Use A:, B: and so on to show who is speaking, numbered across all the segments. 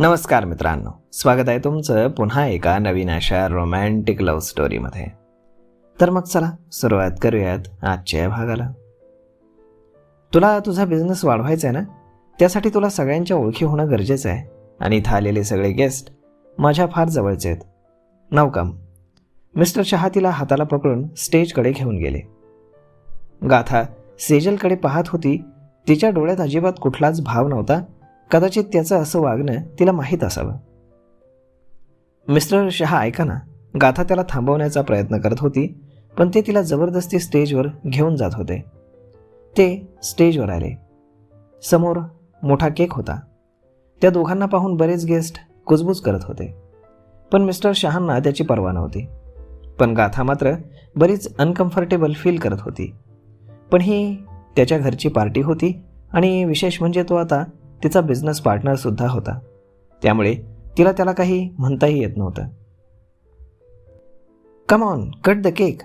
A: नमस्कार मित्रांनो, स्वागत आहे तुमचं पुन्हा एका नवीन अशा रोमॅन्टिक लव्ह स्टोरीमध्ये. तर मग चला सुरुवात करूयात आजच्या भागाला. तुला तुझा बिझनेस वाढवायचा आहे ना, त्यासाठी तुला सगळ्यांच्या ओळखी होणं गरजेचं आहे. आणि इथं आलेले सगळे गेस्ट माझ्या फार जवळचे आहेत. नाव कम. मिस्टर शहा तिला हाताला पकडून स्टेजकडे घेऊन गेले. गाथा सेजलकडे पाहत होती. तिच्या डोळ्यात अजिबात कुठलाच भाव नव्हता. कदाचित त्याचं असं वागणं तिला माहीत असावं. मिस्टर शहा ऐका ना. गाथा त्याला थांबवण्याचा प्रयत्न करत होती, पण ते तिला जबरदस्ती स्टेजवर घेऊन जात होते. ते स्टेजवर आले. समोर मोठा केक होता. त्या दोघांना पाहून बरेच गेस्ट कुजबूज करत होते, पण मिस्टर शहांना त्याची पर्वा नव्हती. पण गाथा मात्र बरीच अनकम्फर्टेबल फील करत होती. पण ही त्याच्या घरची पार्टी होती आणि विशेष म्हणजे तो आता तिचा बिझनेस पार्टनरसुद्धा होता. त्यामुळे तिला त्याला काही म्हणताही येत नव्हतं. Come on, cut the cake.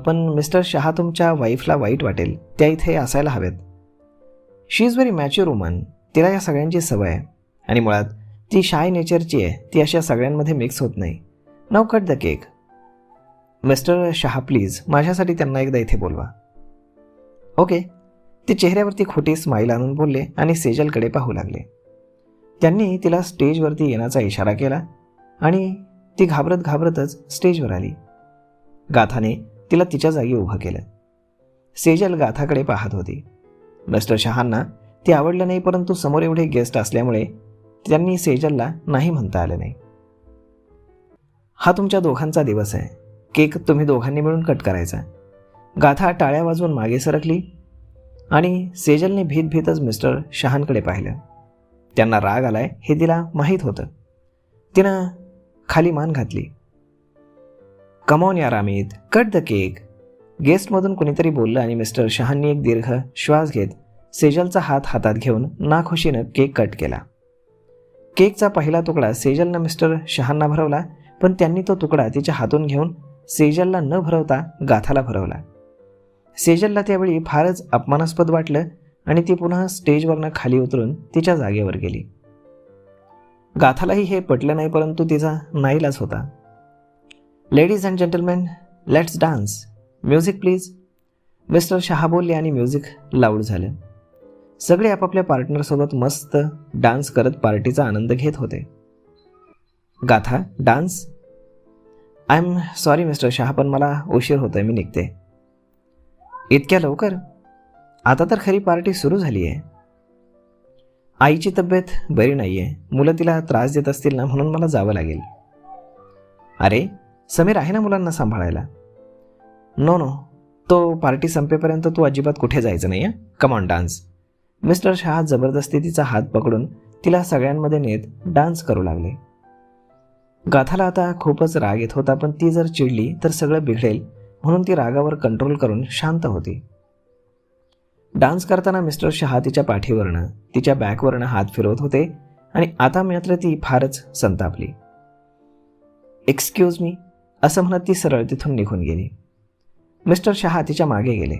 A: पण मिस्टर शहा तुमच्या वाईफला वाईट वाटेल, त्या इथे असायला हवेत. शी इज व्हेरी मॅच्युअर वुमन. तिला या सगळ्यांची सवय आहे आणि मुळात ती शाय नेचरची आहे. ती अशा सगळ्यांमध्ये मिक्स होत नाही. Now cut the cake. Mister Shah please माझ्यासाठी त्यांना एकदा इथे बोलवा. ओके. ते चेहऱ्यावरती खोटी स्माईल आणून बोलले आणि सेजलकडे पाहू लागले. त्यांनी तिला स्टेजवरती येण्याचा इशारा केला आणि ती घाबरत घाबरतच स्टेजवर आली. गाथाने तिला तिच्या जागी उभं केलं. सेजल गाथाकडे पाहत होती. मिस्टर शहांना ते आवडलं नाही, परंतु समोर एवढे गेस्ट असल्यामुळे त्यांनी सेजलला नाही म्हणता आलं नाही. हा तुमच्या दोघांचा दिवस आहे. केक तुम्ही दोघांनी मिळून कट करायचा. गाथा टाळ्या वाजवून मागे सरकली आणि सेजलने भीत भीतच मिस्टर शहांकडे पाहिलं. त्यांना राग आलाय हे तिला माहीत होतं. तिनं खाली मान घातली. कमॉन यार अमित, कट द केक. गेस्टमधून कुणीतरी बोललं आणि मिस्टर शहांनी एक दीर्घ श्वास घेत सेजलचा हात हातात घेऊन नाखुशीनं केक कट केला. केकचा पहिला तुकडा सेजलनं मिस्टर शहांना भरवला, पण त्यांनी तो तुकडा तिच्या हातून घेऊन सेजलला न भरवता गाथाला भरवला. सेजलला त्यावेळी फारच अपमानास्पद वाटलं आणि ती पुन्हा स्टेजवरनं खाली उतरून तिच्या जागेवर गेली. गाथालाही हे पटलं नाही, परंतु तिचा नाईलाज होता. Ladies and gentleman, let's dance. Music please. Mister Shah बोलले आणि म्युझिक लाऊड झालं. सगळे आपापल्या पार्टनरसोबत मस्त डान्स करत पार्टीचा आनंद घेत होते. गाथा, dance? I am sorry mister Shah, पण मला उशीर होतोय, मी निघते. इतक्या लवकर? आता तर खरी पार्टी सुरू झाली आहे. आईची तब्येत बरी नाही आहे. मुलं तिला त्रास देत असतील ना, म्हणून मला जावं लागेल. अरे समीर आहे ना मुलांना सांभाळायला. नो नो, तो पार्टी संपेपर्यंत तू अजिबात कुठे जायचं नाही आहे. Come on dance. Mister Shah जबरदस्ती तिचा हात पकडून तिला सगळ्यांमध्ये नेत डान्स करू लागले. गाथाला आता खूपच राग येत होता, पण ती जर चिडली तर सगळं बिघडेल म्हणून ती रागावर कंट्रोल करून शांत होती. डान्स करताना मिस्टर शहा तिच्या पाठीवरनं तिच्या बॅकवरनं हात फिरवत होते आणि आता मात्र ती फारच संतापली. एक्सक्यूज मी असं म्हणत ती सरळ तिथून निघून गेली. मिस्टर शहा तिच्या मागे गेले.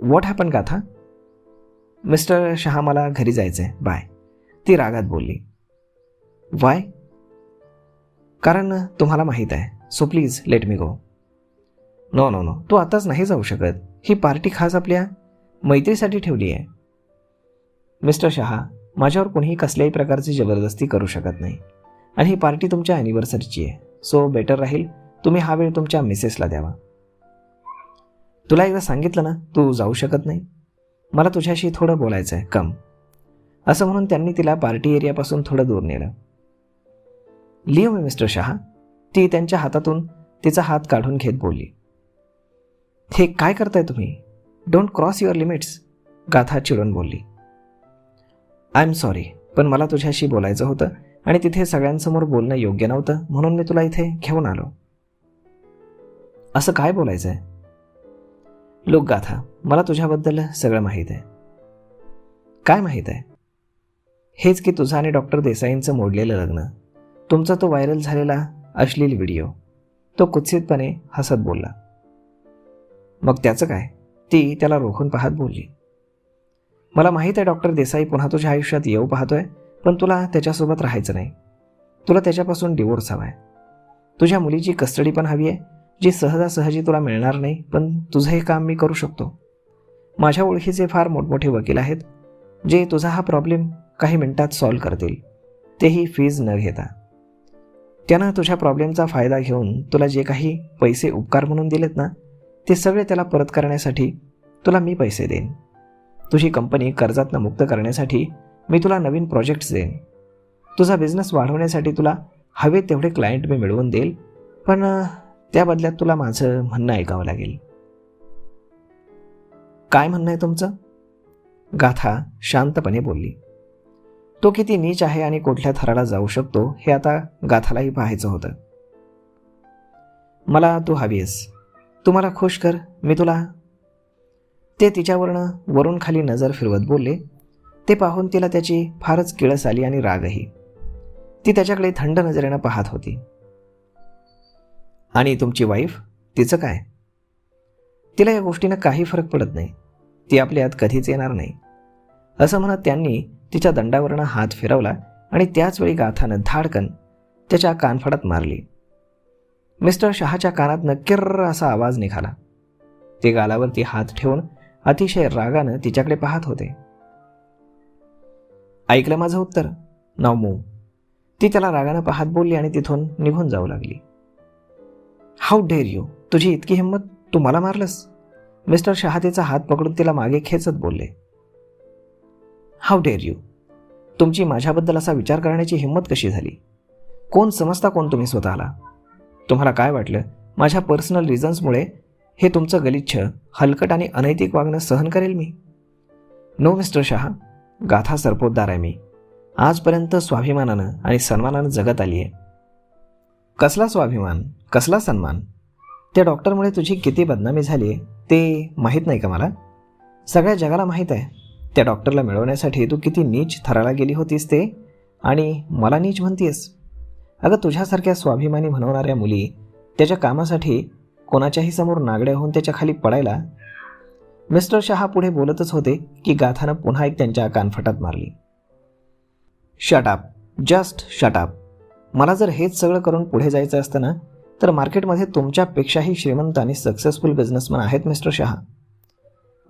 A: व्हॉट हॅपन गाथा? मिस्टर शहा मला घरी जायचंय, बाय. ती रागात बोलली. वाय? कारण तुम्हाला माहीत आहे. So please let me go. No no no, तू आताच नाही जाऊ शकत. ही पार्टी खास आपल्या मैत्रीसाठी ठेवली आहे. मिस्टर शहा, माझ्यावर कोणीही कसल्याही प्रकारची जबरदस्ती करू शकत नाही आणि ही पार्टी तुमच्या ॲनिव्हर्सरीची आहे. सो बेटर राहील तुम्ही हा वेळ तुमच्या मिसेसला द्यावा. तुला एकदा सांगितलं ना, तू जाऊ शकत नाही. मला तुझ्याशी थोडं बोलायचं आहे, कम. असं म्हणून त्यांनी तिला पार्टी एरियापासून थोडं दूर नेलं. लिओ मी मिस्टर शहा. ती त्यांच्या हातातून तिचा हात काढून घेत बोलली. हे काय करताय तुम्ही? Don't cross your limits. गाथा चिडून बोलली. आय एम सॉरी, पण मला तुझ्याशी बोलायचं होतं आणि तिथे सगळ्यांसमोर बोलणं योग्य नव्हतं, म्हणून मी तुला इथे घेऊन आलो. असं काय बोलायचं आहे? लोक गाथा, मला तुझ्याबद्दल सगळं माहीत आहे. काय माहीत आहे? हेच की तुझं आणि डॉक्टर देसाईंचं मोडलेलं लग्न, तुमचा तो व्हायरल झालेला अश्लील व्हिडिओ. तो कुत्सितपणे हसत बोलला. मग त्याचं काय? ती त्याला रोखून पाहत बोलली. मला माहीत आहे डॉक्टर देसाई पुन्हा तुझ्या आयुष्यात येऊ पाहतोय, पण तुला त्याच्यासोबत राहायचं नाही. तुला त्याच्यापासून डिवोर्स हवा आहे. तुझ्या मुलीची कस्टडी पण हवी आहे, जी सहजासहजी तुला मिळणार नाही, पण तुझं हे काम मी करू शकतो. माझ्या ओळखीचे फार मोठमोठे वकील आहेत, जे तुझा हा प्रॉब्लेम काही मिनिटात सॉल्व्ह करतील, तेही फीज न घेता. त्यानं तुझ्या प्रॉब्लेमचा फायदा घेऊन तुला जे काही पैसे उपकार म्हणून दिलेत ना, ते सगळे त्याला परत करण्यासाठी तुला मी पैसे देईन. तुझी कंपनी कर्जातनं मुक्त करण्यासाठी मी तुला नवीन प्रोजेक्ट्स देईन. तुझा बिझनेस वाढवण्यासाठी तुला हवे तेवढे क्लायंट मी मिळवून देईल, पण त्या बदल्यात तुला माझं म्हणणं ऐकावं लागेल. काय म्हणणं आहे तुमचं? गाथा शांतपणे बोलली. तो किती नीच आहे आणि कुठल्या थराला जाऊ शकतो हे आता गाथालाही पाहायचं होतं. मला तू हवीस, तू मला खुश कर, मी तुला. ते तिच्यावरनं वरून खाली नजर फिरवत बोलले. ते पाहून तिला त्याची फारच किळस आली आणि रागही. ती त्याच्याकडे थंड नजरेनं पाहत होती. आणि तुमची वाईफ, तिचं काय? तिला या गोष्टीनं काही फरक पडत नाही. ती आपल्यात कधीच येणार नाही, असं म्हणत त्यांनी तिच्या दंडावरनं हात फिरवला आणि त्याचवेळी गाथानं धाडकन त्याच्या कानफडात मारली. मिस्टर शहाच्या कानातनं किर्र असा आवाज निघाला. ते गालावरती हात ठेवून अतिशय रागानं तिच्याकडे पाहत होते. ऐकलं माझं उत्तर? नाव मूव. ती त्याला रागानं पाहत बोलली आणि तिथून निघून जाऊ लागली. हाऊ डेअर यू, तुझी इतकी हिंमत, तू मला मारलंस? मिस्टर शहा तिचा हात पकडून तिला मागे खेचत बोलले. हाऊ डेअर यू, तुमची माझ्याबद्दल असा विचार करण्याची हिंमत कशी झाली? कोण समजता कोण तुम्ही स्वतःला? तुम्हाला काय वाटलं माझ्या पर्सनल रिझन्समुळे हे तुमचं गलिच्छ, हलकट आणि अनैतिक वागणं सहन करेल मी? नो मिस्टर शहा, गाथा सरपोतदार आहे मी. आजपर्यंत स्वाभिमानानं आणि सन्मानानं जगत आली आहे. कसला स्वाभिमान, कसला सन्मान? त्या डॉक्टरमुळे तुझी किती बदनामी झाली आहे ते माहीत नाही का मला? सगळ्या जगाला माहीत आहे. त्या डॉक्टरला मिळवण्यासाठी तू किती नीच थराला गेली होतीस ते, आणि मला नीच म्हणतीयस? अगं, तुझ्यासारख्या स्वाभिमानी म्हणवणाऱ्या मुली त्याच्या कामासाठी कोणाच्याही समोर नागड्या होऊन त्याच्या खाली पडायला. मिस्टर शहा पुढे बोलतच होते की गाथानं पुन्हा एक त्यांच्या कानफटात मारली. Shut up, just shut up. मला जर हेच सगळं करून पुढे जायचं असतं ना, तर मार्केटमध्ये तुमच्यापेक्षाही श्रीमंत आणि सक्सेसफुल बिझनेसमॅन आहेत मिस्टर शहा.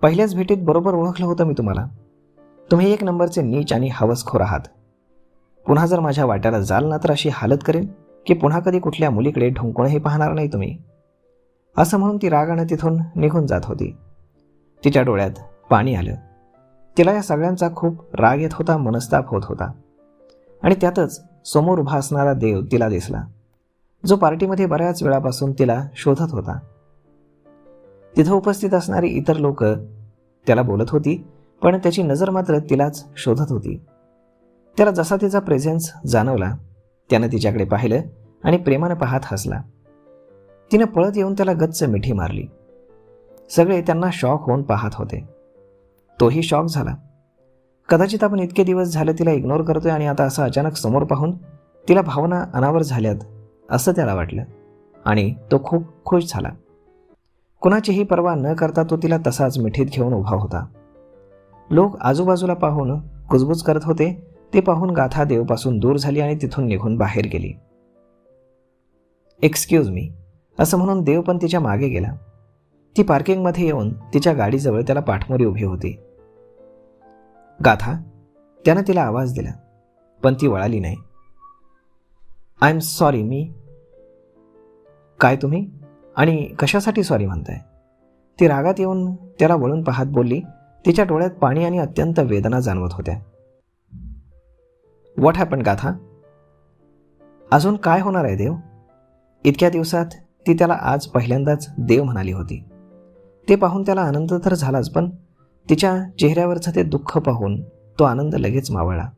A: पहिल्याच भेटीत बरोबर ओळखलं होतं मी तुम्हाला. तुम्ही एक नंबरचे नीच आणि हवसखोर आहात. पुन्हा जर माझ्या वाट्याला जाल ना, तर अशी हालत करेन की पुन्हा कधी कुठल्या मुलीकडे ढुंकूनही पाहणार नाही तुम्ही. असं म्हणून ती रागानं तिथून निघून जात होती. तिच्या डोळ्यात पाणी आलं. तिला या सगळ्यांचा खूप राग येत होता, मनस्ताप होत होता. आणि त्यातच समोर उभा असणारा देव तिला दिसला, जो पार्टीमध्ये बऱ्याच वेळापासून तिला शोधत होता. तिथं उपस्थित असणारी इतर लोक त्याला बोलत होती, पण त्याची नजर मात्र तिलाच शोधत होती. त्याला जसा तिचा प्रेझेन्स जाणवला, त्यानं तिच्याकडे पाहिलं आणि प्रेमानं पाहत हसला. तिनं पळत येऊन त्याला गच्च मिठी मारली. सगळे त्यांना शॉक होऊन पाहत होते. तोही शॉक झाला. कदाचित आपण इतके दिवस झाले तिला इग्नोर करतोय आणि आता असं अचानक समोर पाहून तिला भावना अनावर झाल्यात असं त्याला वाटलं, आणि तो खूप खुश झाला. कुणाचीही पर्वा न करता तो तिला तसाच मिठीत घेऊन उभा होता. लोक आजूबाजूला पाहून कुजबुज करत होते. ते पाहून गाथा देवपासून दूर झाली आणि तिथून निघून बाहेर गेली. एक्सक्यूज मी, असं म्हणून देव पण तिच्या मागे गेला. ती पार्किंगमध्ये येऊन तिच्या गाडीजवळ त्याला पाठमोरी उभी होती. गाथा, त्यानं तिला आवाज दिला, पण ती वळाली नाही. I am sorry. मी काय? तुम्ही? आणि कशासाठी सॉरी म्हणताय? ती रागात येऊन त्याला वळून पाहत बोलली. तिच्या डोळ्यात पाणी आणि अत्यंत वेदना जाणवत होत्या. व्हॉट हॅपन गाथा? अजून काय होणार आहे देव? इतक्या दिवसात ती त्याला आज पहिल्यांदाच देव म्हणाली होती. ते पाहून त्याला आनंद तर झालाच, पण तिच्या चेहऱ्यावरचं ते दुःख पाहून तो आनंद लगेच मावळला.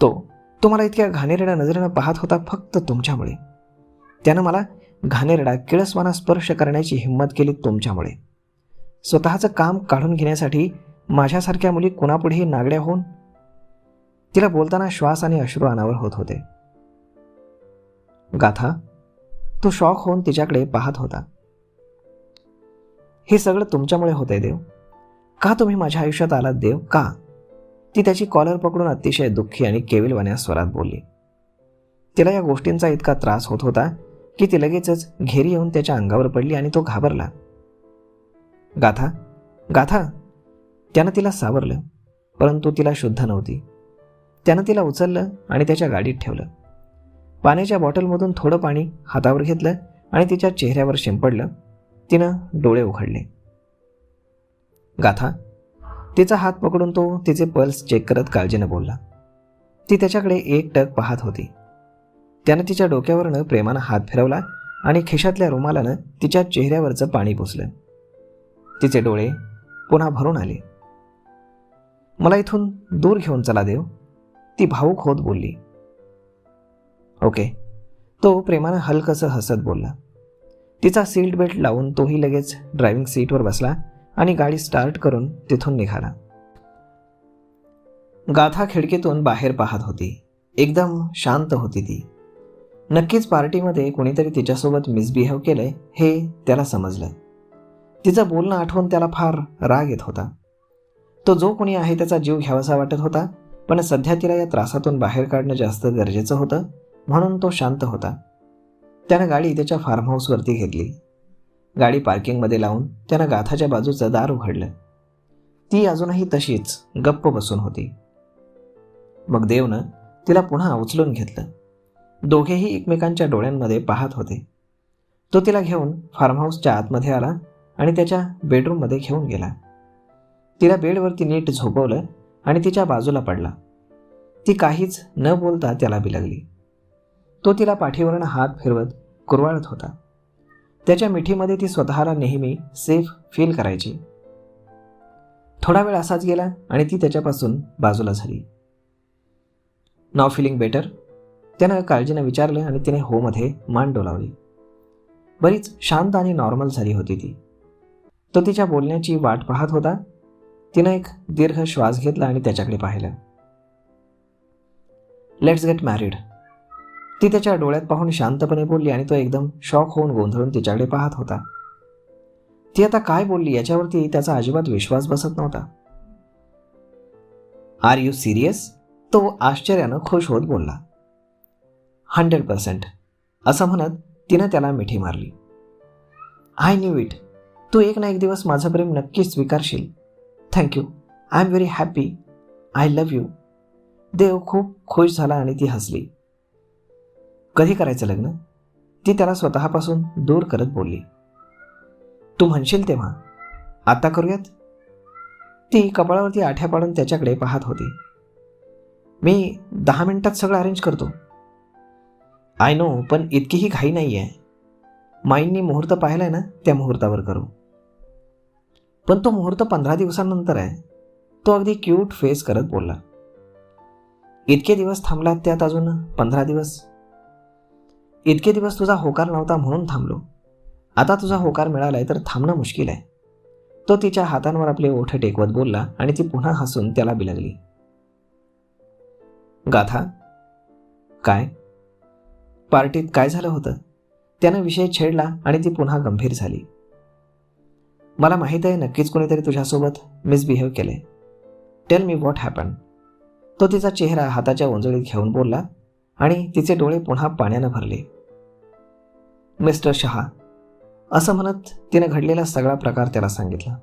A: तो मला इतक्या घाणेरड्या नजरेनं पाहत होता फक्त तुमच्यामुळे. त्यानं मला घाणेरडा किळसवाना स्पर्श करण्याची हिंमत केली तुमच्यामुळे. स्वतःचं काम काढून घेण्यासाठी माझ्यासारख्या मुली कुणापुढेही नागड्या होऊन. तिला बोलताना श्वास आणि अश्रू अनावर होत होते. गाथा, तो शॉक होऊन तिच्याकडे पाहत होता. हे सगळं तुमच्यामुळे होतंय देव. का तुम्ही माझ्या आयुष्यात आलात देव? का? ती त्याची कॉलर पकडून अतिशय दुःखी आणि केविलवाण्या स्वरात बोलली. तिला या गोष्टींचा इतका त्रास होत होता की ती लगेचच घेरी येऊन त्याच्या अंगावर पडली आणि तो घाबरला. गाथा, गाथा. त्यानं तिला सावरलं, परंतु तिला शुद्ध नव्हती. त्यानं तिला उचललं आणि त्याच्या गाडीत ठेवलं. पाण्याच्या बॉटलमधून थोडं पाणी हातावर घेतलं आणि तिच्या चेहऱ्यावर शिंपडलं. तिनं डोळे उघडले. गाथा. तिचा हात पकडून तो तिचे पल्स चेक करत काळजीनं बोलला. ती त्याच्याकडे एकटक पाहत होती. त्यानं तिच्या डोक्यावरनं प्रेमानं हात फिरवला आणि खिशातल्या रुमालानं तिच्या चेहऱ्यावरचं पाणी पुसलं. तिचे डोळे पुन्हा भरून आले. मला इथून दूर घेऊन चला देव, ती भावूक होत बोलली. ओके, तो प्रेमानं हलकसं हसत बोलला. तिचा सीट बेल्ट लावून तोही लगेच ड्रायव्हिंग सीटवर बसला आणि गाडी स्टार्ट करून तिथून निघाला. गाथा खिडकीतून बाहेर पाहत होती. एकदम शांत होती ती. नक्कीच पार्टीमध्ये कोणीतरी तिच्यासोबत मिसबिहेव केलंय हे त्याला समजलं. तिचं बोलणं आठवून त्याला फार राग येत होता. तो जो कोणी आहे त्याचा जीव घ्यावासा वाटत होता, पण सध्या तिला या त्रासातून बाहेर काढणं जास्त गरजेचं होतं, म्हणून तो शांत होता. त्यानं गाडी त्याच्या फार्म हाऊसवरती घेतली. गाडी पार्किंगमध्ये लावून त्यानं गाथाच्या बाजूचं दार उघडलं. ती अजूनही तशीच गप्प बसून होती. मग देवनं तिला पुन्हा उचलून घेतलं. दोघेही एकमेकांच्या डोळ्यांमध्ये पाहत होते. तो तिला घेऊन फार्म हाऊसच्या आतमध्ये आला आणि त्याच्या बेडरूममध्ये घेऊन गेला. तिला बेडवरती नीट झोपवलं आणि तिच्या बाजूला पडला. ती काहीच न बोलता त्याला बिलगली. तो तिला पाठीवरनं हात फिरवत कुरवाळत होता. त्याच्या मिठीमध्ये ती स्वतःला नेहमी सेफ फील करायची. थोडा वेळ असाच गेला आणि ती त्याच्यापासून बाजूला झाली. नाव फिलिंग बेटर, त्यानं काळजीनं विचारलं आणि तिने होमध्ये मान डोलावली. बरीच शांत आणि नॉर्मल झाली होती ती. तो तिच्या बोलण्याची वाट पाहत होता. तिनं एक दीर्घ श्वास घेतला आणि त्याच्याकडे पाहिलं. लेट्स गेट मॅरिड, ती त्याच्या डोळ्यात पाहून शांतपणे बोलली आणि तो एकदम शॉक होऊन गोंधळून तिच्याकडे पाहत होता. ती आता काय बोलली याच्यावरती त्याचा अजिबात विश्वास बसत नव्हता. आर यू सिरियस, तो आश्चर्यानं खुश होत बोलला. 100%, असं म्हणत तिनं त्याला मिठी मारली. आय न्यू इट, तू एक ना एक दिवस माझं प्रेम नक्कीच स्वीकारशील. Thank you, I am very happy, I love you. देव खूप खुश झाला आणि ती हसली. कधी करायचं लग्न, ती त्याला स्वतःपासून दूर करत बोलली. तू म्हणशील तेव्हा, आता करूयात. ती कपाळावरती आठ्या पाडून त्याच्याकडे पाहत होती. मी 10 मिनिटात सगळं अरेंज करतो. आय नो, पण इतकीही घाई नाही आहे. माईंनी मुहूर्त पाहिलाय ना, त्या मुहूर्तावर करू. पण तो मुहूर्त 15 दिवसांनंतर आहे, तो अगदी क्यूट फेस करत बोलला. इतके दिवस थांबलात, त्यात अजून 15 दिवस. इतके दिवस तुझा होकार नव्हता म्हणून थांबलो. आता तुझा होकार मिळालाय तर थांबणं मुश्किल आहे. तो तिच्या हातांवर आपले ओठ टेकवत बोलला आणि ती पुन्हा हसून त्याला बिलगली. गाथा, काय? पार्टीत काय झालं होतं? त्यानं विषय छेडला आणि ती पुन्हा गंभीर झाली. मला माहीत आहे नक्कीच कोणीतरी तुझ्यासोबत मिसबिहेव केले. Tell me what happen. तो तिचा चेहरा हाताच्या ओंजळीत घेऊन बोलला आणि तिचे डोळे पुन्हा पाण्यानं भरले. मिस्टर शहा, असं म्हणत तिने घडलेला सगळा प्रकार त्याला सांगितला.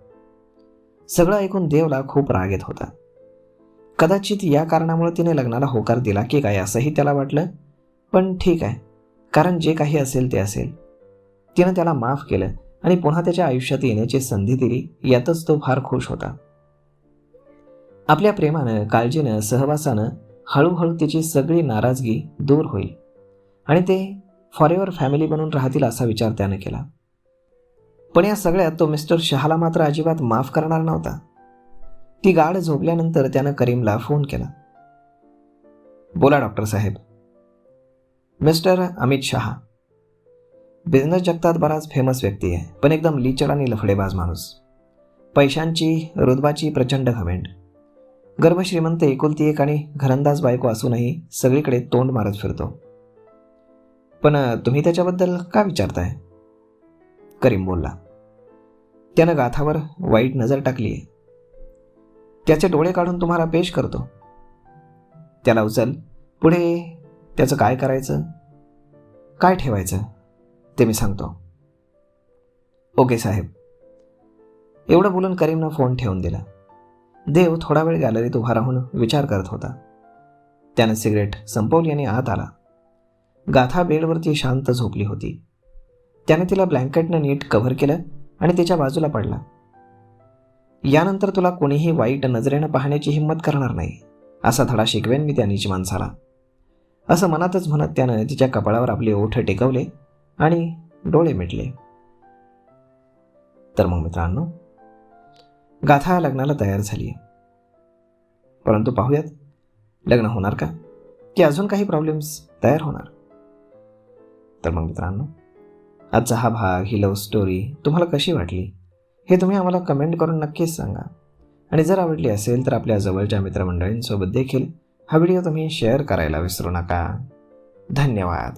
A: सगळं ऐकून देवला खूप राग येत होता. कदाचित या कारणामुळे तिने लग्नाला होकार दिला की काय असंही त्याला वाटलं. पण ठीक आहे, कारण जे काही असेल ते असेल. तिनं त्याला माफ केलं आणि पुन्हा त्याच्या आयुष्यात येण्याची संधी दिली, यातच तो फार खुश होता. आपल्या प्रेमानं, काळजीनं, सहवासानं हळूहळू तिची सगळी नाराजगी दूर होईल आणि ते फॉरेवर फॅमिली बनून राहतील असा विचार त्यानं केला. पण या सगळ्यात तो मिस्टर शहाला मात्र अजिबात माफ करणार नव्हता. ती गाढ झोपल्यानंतर त्यानं करीमला फोन केला. बोला डॉक्टर साहेब. मिस्टर अमित शहा, बिझनेस जगतात बराच फेमस व्यक्ती आहे, पण एकदम लीचड आणि लफडेबाज माणूस. पैशांची, रुतबाची प्रचंड घमेंड. गर्भश्रीमंत, एकुलती एक आणि घरंदाज बायको असूनही सगळीकडे तोंड मारत फिरतो. पण तुम्ही त्याच्याबद्दल का विचारताय? करीम बोलला. त्यानं गाथावर वाईट नजर टाकली आहे. त्याचे डोळे काढून तुम्हाला पेश करतो. त्याला उचल. पुढे त्याचं काय करायचं, काय ठेवायचं ते मी सांगतो. ओके साहेब. एवढं बोलून करीमनं फोन ठेवून दिला. देव थोडा वेळ गॅलरीत उभा राहून विचार करत होता. त्यानं सिगरेट संपवली आणि आत आला. गाथा बेडवरती शांत झोपली होती. त्याने तिला ब्लँकेटनं नीट कव्हर केलं आणि तिच्या बाजूला पडला. यानंतर तुला कोणीही वाईट नजरेनं पाहण्याची हिंमत करणार नाही, असा धडा शिकवेन मी त्या नीच माणसाला, असं मनातच म्हणत त्यानं तिच्या कपाळावर आपले ओठ टेकवले आणि डोळे मिटले. तर मग मित्रांनो, गाथा लग्नाला तयार झाली आहे. परंतु पाहूयात लग्न होणार का, की अजून काही प्रॉब्लेम्स तयार होणार. तर मग मित्रांनो, आजचा हा भाग, ही लव्ह स्टोरी तुम्हाला कशी वाटली हे तुम्ही आम्हाला कमेंट करून नक्कीच सांगा. आणि जर आवडली असेल तर आपल्या जवळच्या मित्रमंडळींसोबत देखील हा व्हिडिओ तुम्ही शेअर करायला विसरू नका. धन्यवाद.